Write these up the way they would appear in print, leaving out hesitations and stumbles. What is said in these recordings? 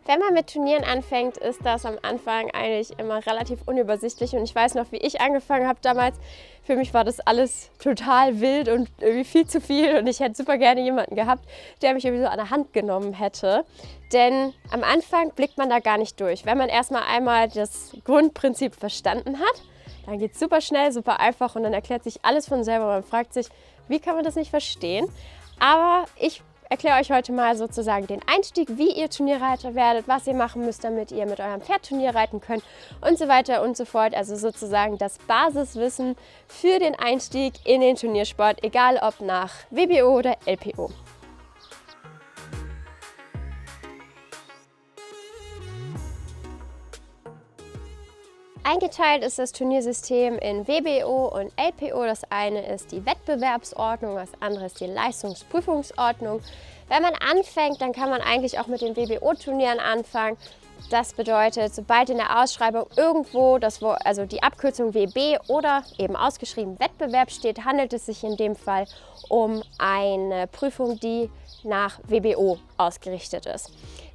Wenn man mit Turnieren anfängt, ist das am Anfang eigentlich immer relativ unübersichtlich. Und ich weiß noch, wie ich angefangen habe damals. Für mich war das alles total wild und irgendwie viel zu viel. Und ich hätte super gerne jemanden gehabt, der mich irgendwie so an der Hand genommen hätte. Denn am Anfang blickt man da gar nicht durch. Wenn man erstmal einmal das Grundprinzip verstanden hat, dann geht es super schnell, super einfach und dann erklärt sich alles von selber. Man fragt sich, wie kann man das nicht verstehen? Aber ich erkläre euch heute mal sozusagen den Einstieg, wie ihr Turnierreiter werdet, was ihr machen müsst, damit ihr mit eurem Pferd Turnier reiten könnt und so weiter und so fort. Also sozusagen das Basiswissen für den Einstieg in den Turniersport, egal ob nach WBO oder LPO. Eingeteilt ist das Turniersystem in WBO und LPO. Das eine ist die Wettbewerbsordnung, das andere ist die Leistungsprüfungsordnung. Wenn man anfängt, dann kann man eigentlich auch mit den WBO-Turnieren anfangen. Das bedeutet, sobald in der Ausschreibung irgendwo also die Abkürzung WB oder eben ausgeschrieben Wettbewerb steht, handelt es sich in dem Fall um eine Prüfung, die nach WBO ausgerichtet ist.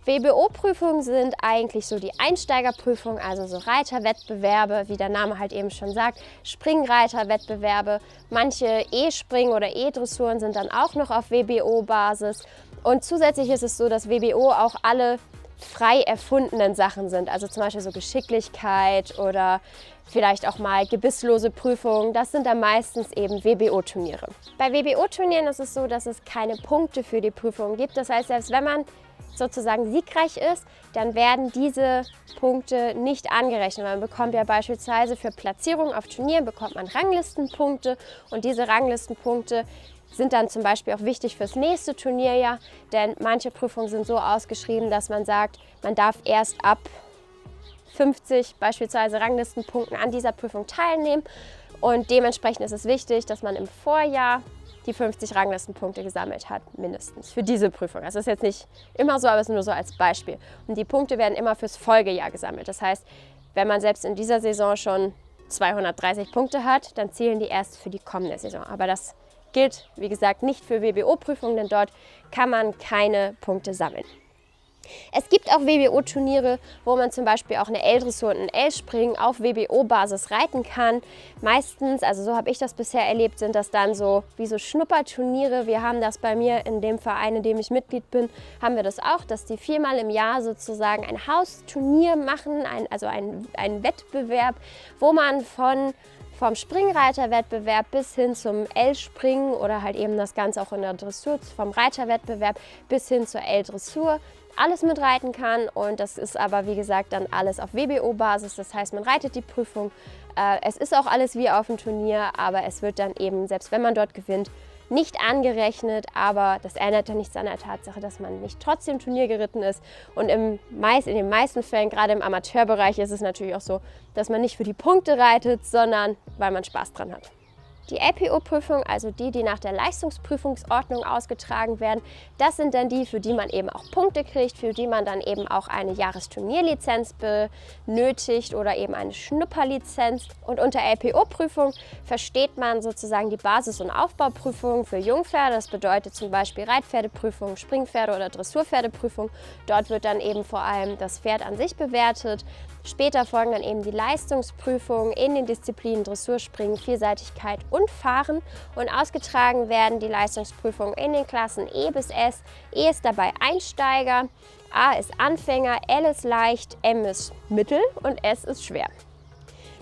WBO-Prüfungen sind eigentlich so die Einsteigerprüfungen, also so Reiterwettbewerbe, wie der Name halt eben schon sagt, Springreiterwettbewerbe. Manche E-Springen oder E-Dressuren sind dann auch noch auf WBO-Basis. Und zusätzlich ist es so, dass WBO auch alle frei erfundenen Sachen sind, also zum Beispiel so Geschicklichkeit oder vielleicht auch mal gebisslose Prüfungen. Das sind dann meistens eben WBO-Turniere. Bei WBO-Turnieren ist es so, dass es keine Punkte für die Prüfungen gibt. Das heißt, selbst wenn man sozusagen siegreich ist, dann werden diese Punkte nicht angerechnet. Man bekommt ja beispielsweise für Platzierung auf Turnieren bekommt man Ranglistenpunkte und diese Ranglistenpunkte sind dann zum Beispiel auch wichtig fürs nächste Turnierjahr, denn manche Prüfungen sind so ausgeschrieben, dass man sagt, man darf erst ab 50 beispielsweise Ranglistenpunkten an dieser Prüfung teilnehmen und dementsprechend ist es wichtig, dass man im Vorjahr die 50 Ranglistenpunkte gesammelt hat, mindestens für diese Prüfung. Das ist jetzt nicht immer so, aber es ist nur so als Beispiel. Und die Punkte werden immer fürs Folgejahr gesammelt. Das heißt, wenn man selbst in dieser Saison schon 230 Punkte hat, dann zählen die erst für die kommende Saison. Aber das gilt, wie gesagt, nicht für WBO-Prüfungen, denn dort kann man keine Punkte sammeln. Es gibt auch WBO-Turniere, wo man zum Beispiel auch eine L-Dressur und ein L-Springen auf WBO-Basis reiten kann. Meistens, also so habe ich das bisher erlebt, sind das dann so wie so Schnupperturniere. Wir haben das bei mir in dem Verein, in dem ich Mitglied bin, haben wir das auch, dass die 4-mal im Jahr sozusagen ein Hausturnier machen, also ein Wettbewerb, wo man vom Springreiterwettbewerb bis hin zum L-Springen oder halt eben das Ganze auch in der Dressur, vom Reiterwettbewerb bis hin zur L-Dressur alles mitreiten kann und das ist aber wie gesagt dann alles auf WBO-Basis, das heißt man reitet die Prüfung, es ist auch alles wie auf dem Turnier, aber es wird dann eben, selbst wenn man dort gewinnt, nicht angerechnet, aber das ändert ja nichts an der Tatsache, dass man nicht trotzdem Turnier geritten ist und in den meisten Fällen, gerade im Amateurbereich, ist es natürlich auch so, dass man nicht für die Punkte reitet, sondern weil man Spaß dran hat. Die LPO-Prüfung, also die nach der Leistungsprüfungsordnung ausgetragen werden, das sind dann die, für die man eben auch Punkte kriegt, für die man dann eben auch eine Jahresturnierlizenz benötigt oder eben eine Schnupperlizenz. Und unter LPO-Prüfung versteht man sozusagen die Basis- und Aufbauprüfung für Jungpferde. Das bedeutet zum Beispiel Reitpferdeprüfung, Springpferde- oder Dressurpferdeprüfung. Dort wird dann eben vor allem das Pferd an sich bewertet. Später folgen dann eben die Leistungsprüfungen in den Disziplinen Dressur, Springen, Vielseitigkeit und Fahren und ausgetragen werden die Leistungsprüfungen in den Klassen E bis S. E ist dabei Einsteiger, A ist Anfänger, L ist leicht, M ist mittel und S ist schwer.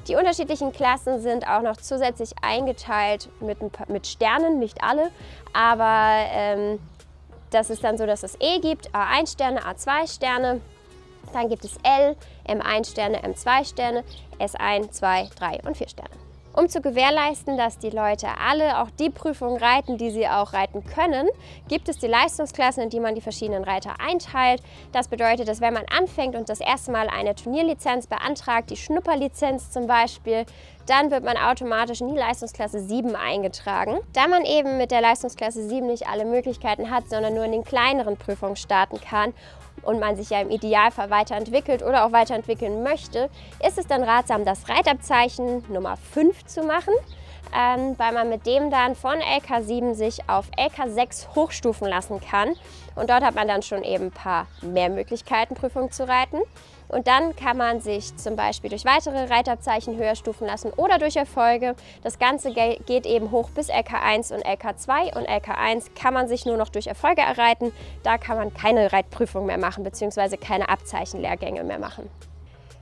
Die unterschiedlichen Klassen sind auch noch zusätzlich eingeteilt mit Sternen, nicht alle, aber das ist dann so, dass es E gibt, A1 Sterne, A2 Sterne. Dann gibt es L, M1 Sterne, M2 Sterne, S1, 2, 3 und 4 Sterne. Um zu gewährleisten, dass die Leute alle auch die Prüfungen reiten, die sie auch reiten können, gibt es die Leistungsklassen, in die man die verschiedenen Reiter einteilt. Das bedeutet, dass wenn man anfängt und das erste Mal eine Turnierlizenz beantragt, die Schnupperlizenz zum Beispiel, dann wird man automatisch in die Leistungsklasse 7 eingetragen. Da man eben mit der Leistungsklasse 7 nicht alle Möglichkeiten hat, sondern nur in den kleineren Prüfungen starten kann und man sich ja im Idealfall weiterentwickelt oder auch weiterentwickeln möchte, ist es dann ratsam, das Reitabzeichen Nummer 5 zu machen. weil man mit dem dann von LK7 sich auf LK6 hochstufen lassen kann. Und dort hat man dann schon eben ein paar mehr Möglichkeiten, Prüfungen zu reiten. Und dann kann man sich zum Beispiel durch weitere Reitabzeichen höher stufen lassen oder durch Erfolge. Das Ganze geht eben hoch bis LK1 und LK2 und LK1 kann man sich nur noch durch Erfolge erreiten. Da kann man keine Reitprüfung mehr machen bzw. keine Abzeichenlehrgänge mehr machen.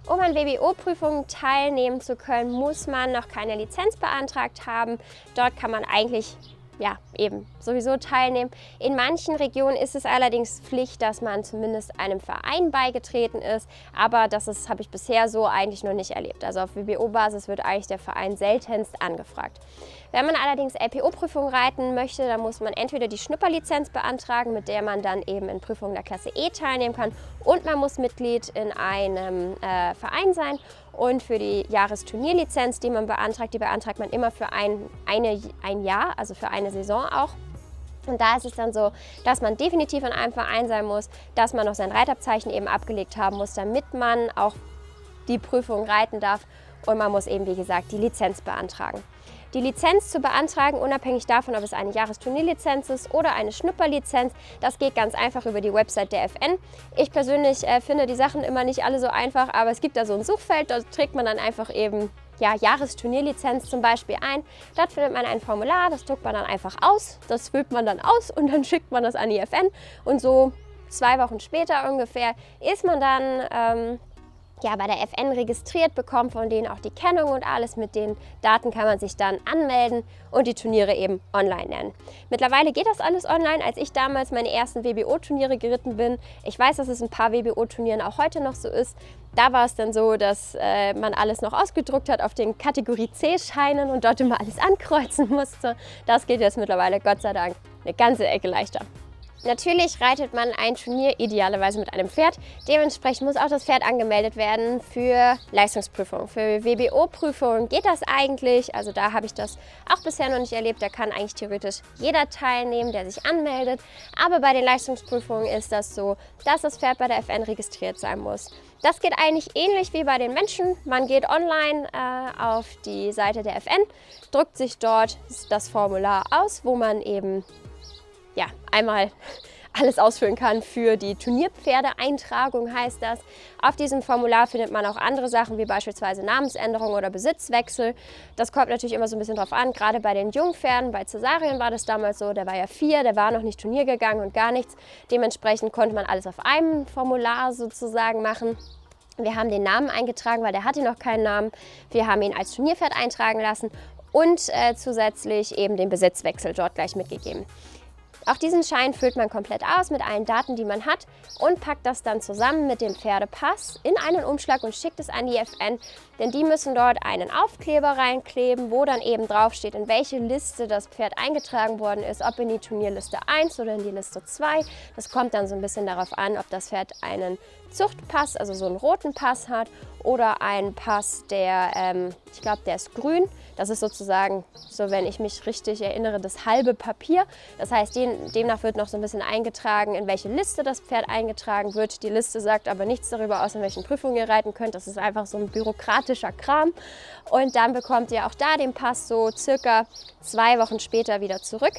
Um an WBO-Prüfungen teilnehmen zu können, muss man noch keine Lizenz beantragt haben. Dort kann man eigentlich eben sowieso teilnehmen. In manchen Regionen ist es allerdings Pflicht, dass man zumindest einem Verein beigetreten ist, aber das habe ich bisher so eigentlich noch nicht erlebt. Also auf WBO-Basis wird eigentlich der Verein seltenst angefragt. Wenn man allerdings LPO-Prüfungen reiten möchte, dann muss man entweder die Schnupperlizenz beantragen, mit der man dann eben in Prüfungen der Klasse E teilnehmen kann, und man muss Mitglied in einem Verein sein. Und für die Jahresturnierlizenz, die man beantragt, die beantragt man immer für ein Jahr, also für eine Saison auch. Und da ist es dann so, dass man definitiv in einem Verein sein muss, dass man noch sein Reitabzeichen eben abgelegt haben muss, damit man auch die Prüfung reiten darf. Und man muss eben, wie gesagt, die Lizenz beantragen. Die Lizenz zu beantragen, unabhängig davon, ob es eine Jahresturnierlizenz ist oder eine Schnupperlizenz, das geht ganz einfach über die Website der FN. Ich persönlich finde die Sachen immer nicht alle so einfach, aber es gibt da so ein Suchfeld, da trägt man dann einfach eben Jahresturnierlizenz zum Beispiel ein. Dort findet man ein Formular, das druckt man dann einfach aus, das füllt man dann aus und dann schickt man das an die FN. Und so 2 Wochen später ungefähr ist man dann bei der FN registriert, bekommt von denen auch die Kennung und alles. Mit den Daten kann man sich dann anmelden und die Turniere eben online nennen. Mittlerweile geht das alles online. Als ich damals meine ersten WBO-Turniere geritten bin, ich weiß, dass es ein paar WBO-Turnieren auch heute noch so ist, da war es dann so, dass man alles noch ausgedruckt hat auf den Kategorie C-Scheinen und dort immer alles ankreuzen musste. Das geht jetzt mittlerweile, Gott sei Dank, eine ganze Ecke leichter. Natürlich reitet man ein Turnier idealerweise mit einem Pferd. Dementsprechend muss auch das Pferd angemeldet werden für Leistungsprüfungen. Für WBO-Prüfungen geht das eigentlich. Also da habe ich das auch bisher noch nicht erlebt. Da kann eigentlich theoretisch jeder teilnehmen, der sich anmeldet. Aber bei den Leistungsprüfungen ist das so, dass das Pferd bei der FN registriert sein muss. Das geht eigentlich ähnlich wie bei den Menschen. Man geht online auf die Seite der FN, drückt sich dort das Formular aus, wo man eben einmal alles ausfüllen kann für die Turnierpferdeeintragung, heißt das. Auf diesem Formular findet man auch andere Sachen, wie beispielsweise Namensänderung oder Besitzwechsel. Das kommt natürlich immer so ein bisschen drauf an, gerade bei den Jungpferden. Bei Cäsarien war das damals so, der war ja 4, der war noch nicht Turnier gegangen und gar nichts. Dementsprechend konnte man alles auf einem Formular sozusagen machen. Wir haben den Namen eingetragen, weil der hatte noch keinen Namen. Wir haben ihn als Turnierpferd eintragen lassen und zusätzlich eben den Besitzwechsel dort gleich mitgegeben. Auch diesen Schein füllt man komplett aus mit allen Daten, die man hat, und packt das dann zusammen mit dem Pferdepass in einen Umschlag und schickt es an die FN, denn die müssen dort einen Aufkleber reinkleben, wo dann eben drauf steht, in welche Liste das Pferd eingetragen worden ist, ob in die Turnierliste 1 oder in die Liste 2. Das kommt dann so ein bisschen darauf an, ob das Pferd einen Zuchtpass, also so einen roten Pass hat, oder einen Pass, der, ich glaube, der ist grün. Das ist sozusagen, so wenn ich mich richtig erinnere, das halbe Papier. Das heißt, demnach wird noch so ein bisschen eingetragen, in welche Liste das Pferd eingetragen wird. Die Liste sagt aber nichts darüber aus, in welchen Prüfungen ihr reiten könnt. Das ist einfach so ein bürokratischer Kram. Und dann bekommt ihr auch da den Pass so circa 2 Wochen später wieder zurück.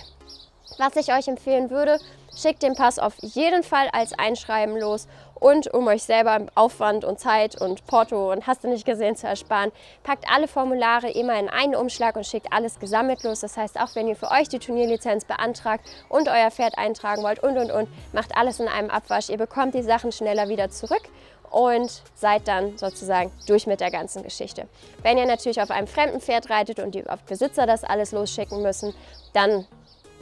Was ich euch empfehlen würde, schickt den Pass auf jeden Fall als Einschreiben los, und um euch selber Aufwand und Zeit und Porto und hast du nicht gesehen zu ersparen, packt alle Formulare immer in einen Umschlag und schickt alles gesammelt los. Das heißt, auch wenn ihr für euch die Turnierlizenz beantragt und euer Pferd eintragen wollt und, macht alles in einem Abwasch. Ihr bekommt die Sachen schneller wieder zurück und seid dann sozusagen durch mit der ganzen Geschichte. Wenn ihr natürlich auf einem fremden Pferd reitet und die Besitzer das alles losschicken müssen, dann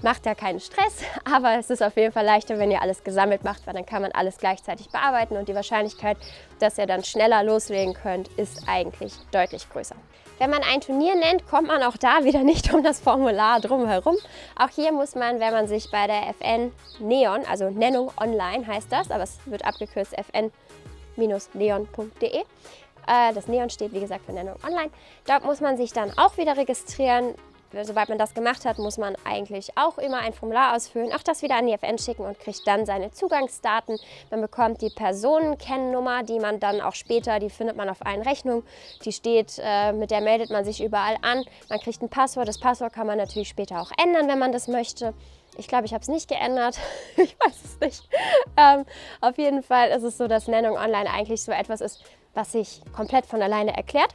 macht ja keinen Stress, aber es ist auf jeden Fall leichter, wenn ihr alles gesammelt macht, weil dann kann man alles gleichzeitig bearbeiten und die Wahrscheinlichkeit, dass ihr dann schneller loslegen könnt, ist eigentlich deutlich größer. Wenn man ein Turnier nennt, kommt man auch da wieder nicht um das Formular drumherum. Auch hier muss man, wenn man sich bei der FN NeOn, also Nennung online heißt das, aber es wird abgekürzt fn-neon.de. Das NeOn steht, wie gesagt, für Nennung online. Dort muss man sich dann auch wieder registrieren. sobald man das gemacht hat, muss man eigentlich auch immer ein Formular ausfüllen, auch das wieder an die FN schicken und kriegt dann seine Zugangsdaten. Man bekommt die Personenkennnummer, die man dann auch später, die findet man auf allen Rechnungen, die steht, mit der meldet man sich überall an. Man kriegt ein Passwort, das Passwort kann man natürlich später auch ändern, wenn man das möchte. Ich glaube, ich habe es nicht geändert, ich weiß es nicht. Auf jeden Fall ist es so, dass Nennung online eigentlich so etwas ist, was sich komplett von alleine erklärt.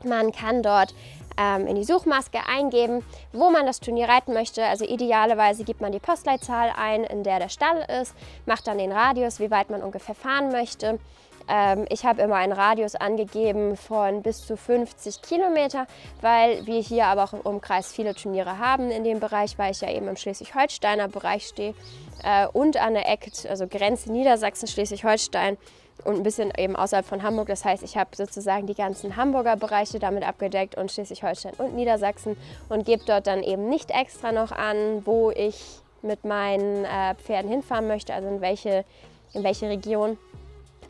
Man kann dort in die Suchmaske eingeben, wo man das Turnier reiten möchte. Also idealerweise gibt man die Postleitzahl ein, in der Stall ist, macht dann den Radius, wie weit man ungefähr fahren möchte. Ich habe immer einen Radius angegeben von bis zu 50 Kilometer, weil wir hier aber auch im Umkreis viele Turniere haben in dem Bereich, weil ich ja eben im Schleswig-Holsteiner Bereich stehe und an der Ecke, also Grenze Niedersachsen, Schleswig-Holstein und ein bisschen eben außerhalb von Hamburg. Das heißt, ich habe sozusagen die ganzen Hamburger Bereiche damit abgedeckt und Schleswig-Holstein und Niedersachsen und gebe dort dann eben nicht extra noch an, wo ich mit meinen Pferden hinfahren möchte, also in welche Region.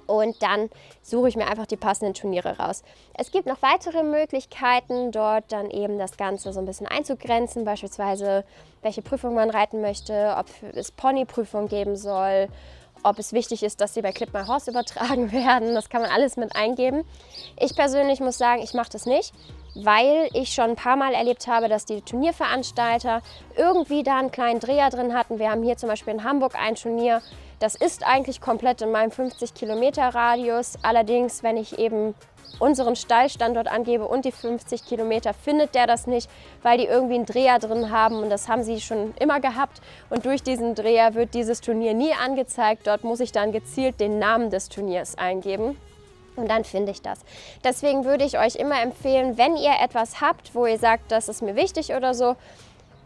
Und dann suche ich mir einfach die passenden Turniere raus. Es gibt noch weitere Möglichkeiten, dort dann eben das Ganze so ein bisschen einzugrenzen, beispielsweise welche Prüfung man reiten möchte, ob es Ponyprüfung geben soll, ob es wichtig ist, dass sie bei Clip My Horse übertragen werden. Das kann man alles mit eingeben. Ich persönlich muss sagen, ich mache das nicht, weil ich schon ein paar Mal erlebt habe, dass die Turnierveranstalter irgendwie da einen kleinen Dreher drin hatten. Wir haben hier zum Beispiel in Hamburg ein Turnier, das ist eigentlich komplett in meinem 50 Kilometer Radius. Allerdings, wenn ich eben unseren Stallstandort angebe und die 50 Kilometer, findet der das nicht, weil die irgendwie einen Dreher drin haben und das haben sie schon immer gehabt. Und durch diesen Dreher wird dieses Turnier nie angezeigt. Dort muss ich dann gezielt den Namen des Turniers eingeben. Und dann finde ich das. Deswegen würde ich euch immer empfehlen, wenn ihr etwas habt, wo ihr sagt, das ist mir wichtig oder so,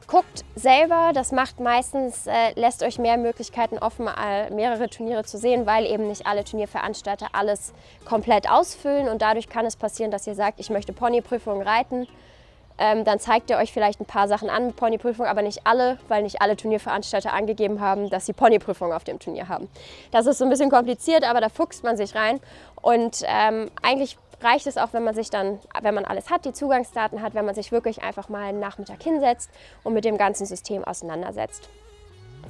guckt selber, das macht meistens, lässt euch mehr Möglichkeiten offen, mehrere Turniere zu sehen, weil eben nicht alle Turnierveranstalter alles komplett ausfüllen und dadurch kann es passieren, dass ihr sagt, ich möchte Ponyprüfungen reiten. Dann zeigt ihr euch vielleicht ein paar Sachen an mit Ponyprüfung, aber nicht alle, weil nicht alle Turnierveranstalter angegeben haben, dass sie Ponyprüfung auf dem Turnier haben. Das ist so ein bisschen kompliziert, aber da fuchst man sich rein und eigentlich reicht es auch, wenn man alles hat, die Zugangsdaten hat, wenn man sich wirklich einfach mal einen Nachmittag hinsetzt und mit dem ganzen System auseinandersetzt.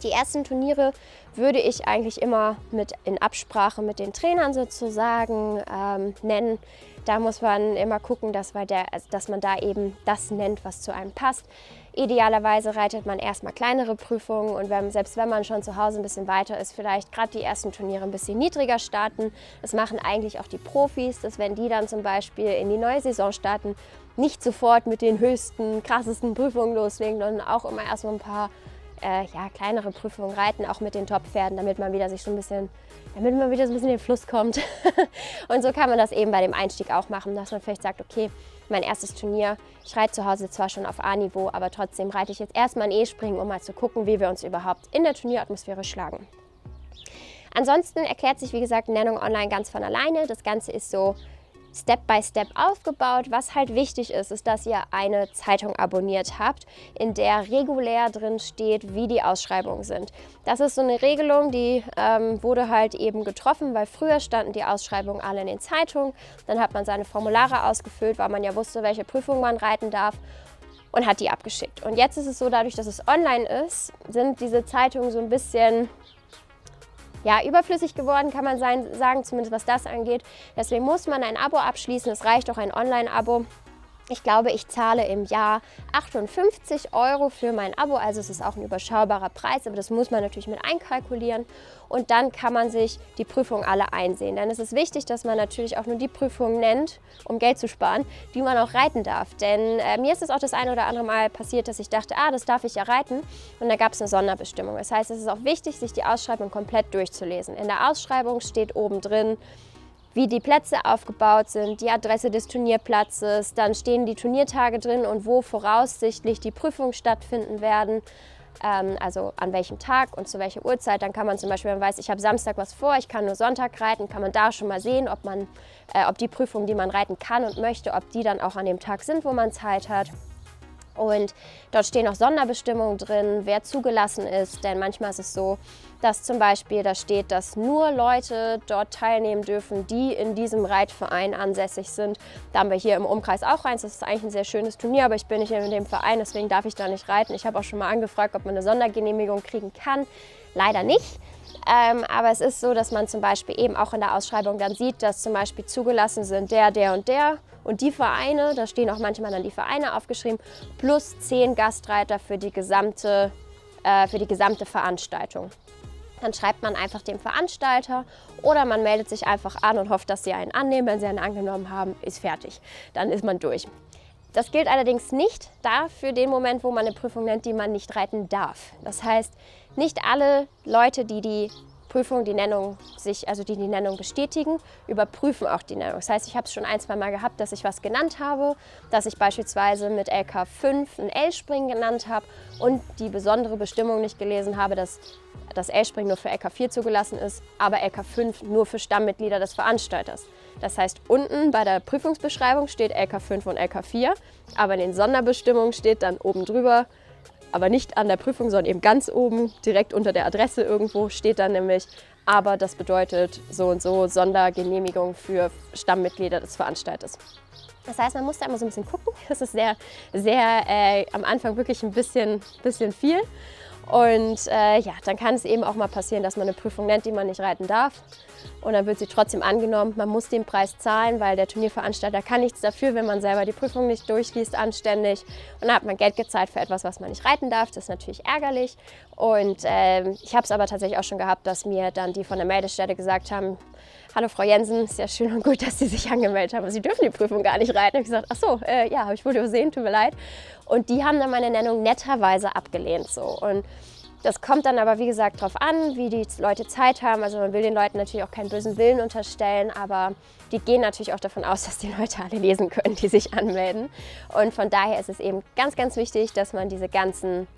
Die ersten Turniere würde ich eigentlich immer in Absprache mit den Trainern sozusagen nennen. Da muss man immer gucken, dass man da eben das nennt, was zu einem passt. Idealerweise reitet man erstmal kleinere Prüfungen und selbst wenn man schon zu Hause ein bisschen weiter ist, vielleicht gerade die ersten Turniere ein bisschen niedriger starten. Das machen eigentlich auch die Profis, dass wenn die dann zum Beispiel in die neue Saison starten, nicht sofort mit den höchsten, krassesten Prüfungen loslegen, sondern auch immer erstmal ein paar kleinere Prüfungen reiten, auch mit den Top-Pferden, damit man wieder so ein bisschen in den Fluss kommt. Und so kann man das eben bei dem Einstieg auch machen, dass man vielleicht sagt, okay, mein erstes Turnier, ich reite zu Hause zwar schon auf A-Niveau, aber trotzdem reite ich jetzt erstmal ein E-Springen, um mal zu gucken, wie wir uns überhaupt in der Turnieratmosphäre schlagen. Ansonsten erklärt sich, wie gesagt, Nennung online ganz von alleine. Das Ganze ist so Step by Step aufgebaut. Was halt wichtig ist, ist, dass ihr eine Zeitung abonniert habt, in der regulär drin steht, wie die Ausschreibungen sind. Das ist so eine Regelung, die wurde halt eben getroffen, weil früher standen die Ausschreibungen alle in den Zeitungen. Dann hat man seine Formulare ausgefüllt, weil man ja wusste, welche Prüfung man reiten darf und hat die abgeschickt. Und jetzt ist es so, dadurch, dass es online ist, sind diese Zeitungen so ein bisschen überflüssig geworden, kann man sagen, zumindest was das angeht. Deswegen muss man ein Abo abschließen. Es reicht auch ein Online-Abo. Ich glaube, ich zahle im Jahr 58 € für mein Abo, also es ist auch ein überschaubarer Preis, aber das muss man natürlich mit einkalkulieren und dann kann man sich die Prüfungen alle einsehen. Denn es ist wichtig, dass man natürlich auch nur die Prüfungen nennt, um Geld zu sparen, die man auch reiten darf. Denn mir ist es auch das eine oder andere Mal passiert, dass ich dachte, das darf ich ja reiten und da gab es eine Sonderbestimmung. Das heißt, es ist auch wichtig, sich die Ausschreibung komplett durchzulesen. In der Ausschreibung steht oben drin, wie die Plätze aufgebaut sind, die Adresse des Turnierplatzes, dann stehen die Turniertage drin und wo voraussichtlich die Prüfungen stattfinden werden, also an welchem Tag und zu welcher Uhrzeit. Dann kann man zum Beispiel, wenn man weiß, ich habe Samstag was vor, ich kann nur Sonntag reiten, kann man da schon mal sehen, ob die Prüfungen, die man reiten kann und möchte, ob die dann auch an dem Tag sind, wo man Zeit hat. Und dort stehen auch Sonderbestimmungen drin, wer zugelassen ist, denn manchmal ist es so, dass zum Beispiel da steht, dass nur Leute dort teilnehmen dürfen, die in diesem Reitverein ansässig sind. Da haben wir hier im Umkreis auch eins. Das ist eigentlich ein sehr schönes Turnier, aber ich bin nicht in dem Verein, deswegen darf ich da nicht reiten. Ich habe auch schon mal angefragt, ob man eine Sondergenehmigung kriegen kann. Leider nicht. Aber es ist so, dass man zum Beispiel eben auch in der Ausschreibung dann sieht, dass zum Beispiel zugelassen sind der und die Vereine, da stehen auch manchmal dann die Vereine aufgeschrieben, plus 10 Gastreiter für die gesamte Veranstaltung. Dann schreibt man einfach dem Veranstalter oder man meldet sich einfach an und hofft, dass sie einen annehmen. Wenn sie einen angenommen haben, ist fertig. Dann ist man durch. Das gilt allerdings nicht für den Moment, wo man eine Prüfung nennt, die man nicht reiten darf. Das heißt, nicht alle Leute, die die Prüfung, die Nennung bestätigen, überprüfen auch die Nennung. Das heißt, ich habe es schon ein, zwei Mal gehabt, dass ich was genannt habe, dass ich beispielsweise mit LK 5 ein L-Springen genannt habe und die besondere Bestimmung nicht gelesen habe, dass das L-Springen nur für LK 4 zugelassen ist, aber LK 5 nur für Stammmitglieder des Veranstalters. Das heißt, unten bei der Prüfungsbeschreibung steht LK 5 und LK 4, aber in den Sonderbestimmungen steht dann oben drüber, aber nicht an der Prüfung, sondern eben ganz oben, direkt unter der Adresse irgendwo, steht dann nämlich, aber das bedeutet so und so Sondergenehmigung für Stammmitglieder des Veranstalters. Das heißt, man muss da immer so ein bisschen gucken. Das ist sehr am Anfang wirklich ein bisschen viel. Und ja, dann kann es eben auch mal passieren, dass man eine Prüfung nennt, die man nicht reiten darf. Und dann wird sie trotzdem angenommen. Man muss den Preis zahlen, weil der Turnierveranstalter kann nichts dafür, wenn man selber die Prüfung nicht durchliest anständig. Und dann hat man Geld gezahlt für etwas, was man nicht reiten darf. Das ist natürlich ärgerlich. Und ich habe es aber tatsächlich auch schon gehabt, dass mir dann die von der Meldestelle gesagt haben, hallo Frau Jensen, ist ja schön und gut, dass Sie sich angemeldet haben, aber Sie dürfen die Prüfung gar nicht reiten. Ich habe gesagt, ach so, ja, habe ich wohl übersehen, tut mir leid. Und die haben dann meine Nennung netterweise abgelehnt. So. Und das kommt dann aber, wie gesagt, darauf an, wie die Leute Zeit haben. Also man will den Leuten natürlich auch keinen bösen Willen unterstellen, aber die gehen natürlich auch davon aus, dass die Leute alle lesen können, die sich anmelden. Und von daher ist es eben ganz, ganz wichtig, dass man diese ganzen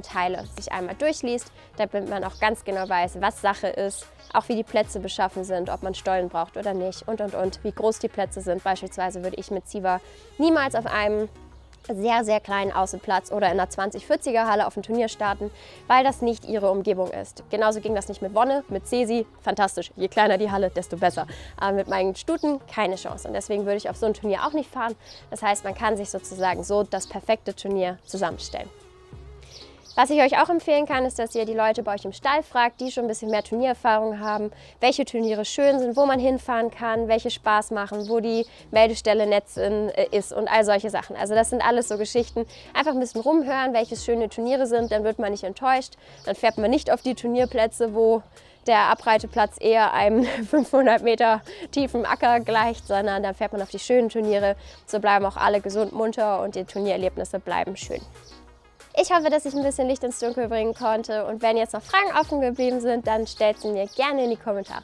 Teile sich einmal durchliest, damit man auch ganz genau weiß, was Sache ist, auch wie die Plätze beschaffen sind, ob man Stollen braucht oder nicht und, wie groß die Plätze sind. Beispielsweise würde ich mit Ziva niemals auf einem sehr, sehr kleinen Außenplatz oder in einer 20-40er Halle auf ein Turnier starten, weil das nicht ihre Umgebung ist. Genauso ging das nicht mit Wonne, mit Cesi, fantastisch. Je kleiner die Halle, desto besser. Aber mit meinen Stuten keine Chance. Und deswegen würde ich auf so ein Turnier auch nicht fahren. Das heißt, man kann sich sozusagen so das perfekte Turnier zusammenstellen. Was ich euch auch empfehlen kann, ist, dass ihr die Leute bei euch im Stall fragt, die schon ein bisschen mehr Turniererfahrung haben, welche Turniere schön sind, wo man hinfahren kann, welche Spaß machen, wo die Meldestelle nett ist und all solche Sachen. Also das sind alles so Geschichten. Einfach ein bisschen rumhören, welche schöne Turniere sind, dann wird man nicht enttäuscht. Dann fährt man nicht auf die Turnierplätze, wo der Abreiteplatz eher einem 500 Meter tiefen Acker gleicht, sondern dann fährt man auf die schönen Turniere. So bleiben auch alle gesund, munter und die Turniererlebnisse bleiben schön. Ich hoffe, dass ich ein bisschen Licht ins Dunkel bringen konnte und wenn jetzt noch Fragen offen geblieben sind, dann stellt sie mir gerne in die Kommentare.